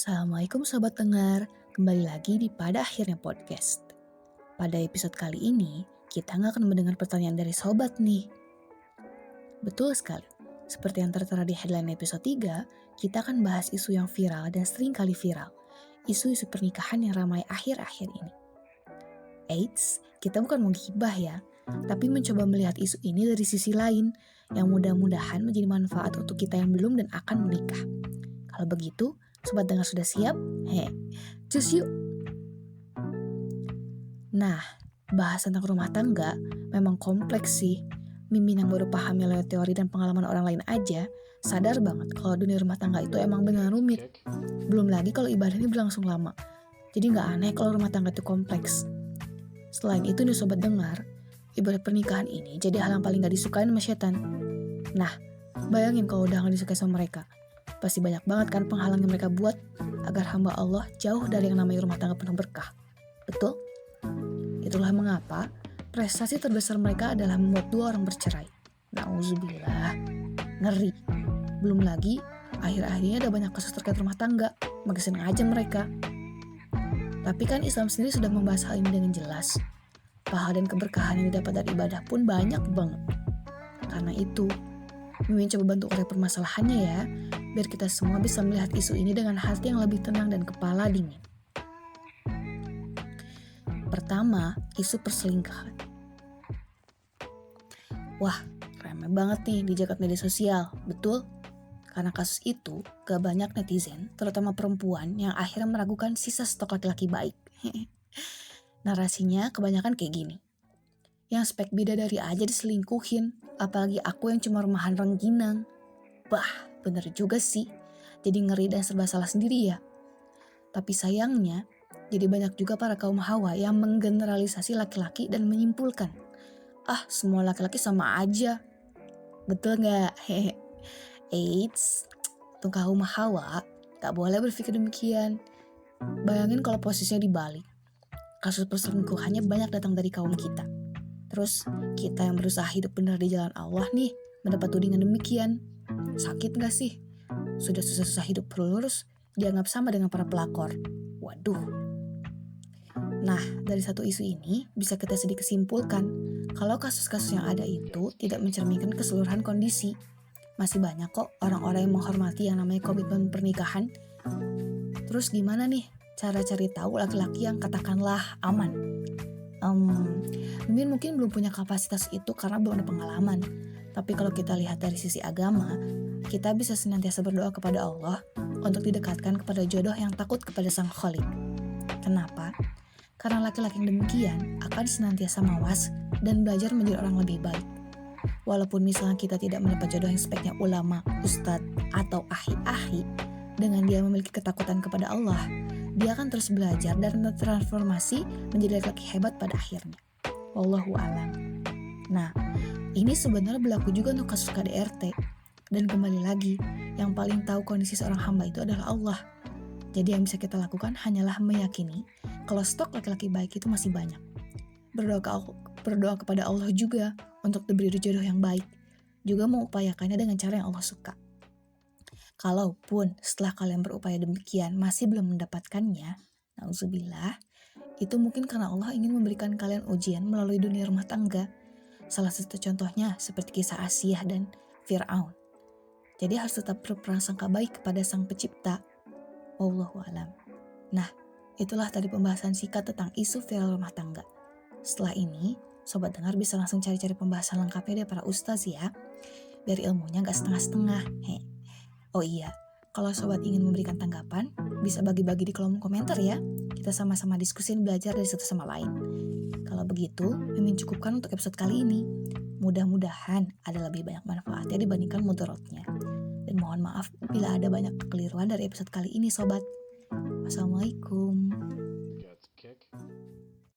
Assalamualaikum Sobat Dengar, kembali lagi di Pada Akhirnya Podcast. Pada episode kali ini, kita nggak akan mendengar pertanyaan dari Sobat nih. Betul sekali, seperti yang tertera di headline episode 3, kita akan bahas isu yang viral dan sering kali viral. Isu-isu pernikahan yang ramai akhir-akhir ini. Eits, kita bukan mau gibah ya, tapi mencoba melihat isu ini dari sisi lain, yang mudah-mudahan menjadi manfaat untuk kita yang belum dan akan menikah. Kalau begitu, Sobat Dengar sudah siap? Cus yuk! Nah, bahas tentang rumah tangga memang kompleks sih. Mimin yang baru pahami lewat teori dan pengalaman orang lain aja, sadar banget kalau dunia rumah tangga itu emang benar rumit. Belum lagi kalau ibadahnya berlangsung lama. Jadi nggak aneh kalau rumah tangga itu kompleks. Selain itu nih Sobat Dengar, ibadah pernikahan ini jadi hal yang paling gak disukain sama setan. Nah, bayangin kalau udah gak disukai sama mereka. Pasti banyak banget kan penghalang yang mereka buat agar hamba Allah jauh dari yang namanya rumah tangga penuh berkah. Betul? Itulah mengapa prestasi terbesar mereka adalah membuat dua orang bercerai. Nauzubillah, ngeri. Belum lagi, akhir-akhir ini ada banyak kasus terkait rumah tangga, makin aja mereka. Tapi kan Islam sendiri sudah membahas hal ini dengan jelas. Pahala dan keberkahan yang didapat dari ibadah pun banyak banget. Karena itu, Mimin coba bantu uraikan permasalahannya ya, biar kita semua bisa melihat isu ini dengan hati yang lebih tenang dan kepala dingin. Pertama, isu perselingkuhan. Wah, ramai banget nih di jagat media sosial, betul? Karena kasus itu, gak banyak netizen, terutama perempuan, yang akhirnya meragukan sisa stok laki-laki baik. Narasinya kebanyakan kayak gini. Yang spek bidadari aja diselingkuhin, apalagi aku yang cuma rumahan rengginang. Bah, bener juga sih. Jadi ngeri dan serba salah sendiri ya. Tapi sayangnya, jadi banyak juga para kaum hawa yang menggeneralisasi laki-laki dan menyimpulkan, semua laki-laki sama aja. Betul gak? Eits, untuk kaum hawa gak boleh berpikir demikian. Bayangin kalau posisinya dibalik. Kasus perselingkuhannya banyak datang dari kaum kita. Terus kita yang berusaha hidup benar di jalan Allah nih, mendapat tudingan demikian. Sakit gak sih? Sudah susah-susah hidup lurus, dianggap sama dengan para pelakor. Waduh. Nah, dari satu isu ini bisa kita sedikit simpulkan kalau kasus-kasus yang ada itu tidak mencerminkan keseluruhan kondisi. Masih banyak kok orang-orang yang menghormati yang namanya komitmen pernikahan. Terus gimana nih cara cari tahu laki-laki yang katakanlah aman? Mungkin belum punya kapasitas itu karena belum ada pengalaman. Tapi kalau kita lihat dari sisi agama, kita bisa senantiasa berdoa kepada Allah untuk didekatkan kepada jodoh yang takut kepada Sang Khalik. Kenapa? Karena laki-laki yang demikian akan senantiasa mawas dan belajar menjadi orang lebih baik. Walaupun misalnya kita tidak mendapat jodoh yang speknya ulama, ustadz, atau ahli-ahli, dengan dia memiliki ketakutan kepada Allah, dia akan terus belajar dan bertransformasi menjadi laki-laki hebat pada akhirnya. Wallahu a'lam. Nah, ini sebenarnya berlaku juga untuk kasus KDRT. Dan kembali lagi, yang paling tahu kondisi seorang hamba itu adalah Allah. Jadi yang bisa kita lakukan hanyalah meyakini kalau stok laki-laki baik itu masih banyak. Berdoa kepada Allah juga untuk diberi jodoh yang baik. Juga mengupayakannya dengan cara yang Allah suka. Kalaupun setelah kalian berupaya demikian masih belum mendapatkannya, nauzubillah, itu mungkin karena Allah ingin memberikan kalian ujian melalui dunia rumah tangga. Salah satu contohnya seperti kisah Asyah dan Fir'aun. Jadi harus tetap berprasangka baik kepada Sang Pencipta. Wallahu a'lam. Nah, itulah tadi pembahasan singkat tentang isu viral rumah tangga. Setelah ini, Sobat Dengar bisa langsung cari-cari pembahasan lengkapnya dari para ustaz ya, biar ilmunya gak setengah-setengah. Oh iya, kalau Sobat ingin memberikan tanggapan, bisa bagi-bagi di kolom komentar ya. Kita sama-sama diskusi dan belajar dari satu sama lain. Kalau begitu, Mimin cukupkan untuk episode kali ini. Mudah-mudahan ada lebih banyak manfaatnya dibandingkan mudaratnya. Dan mohon maaf bila ada banyak kekeliruan dari episode kali ini Sobat. Wassalamualaikum.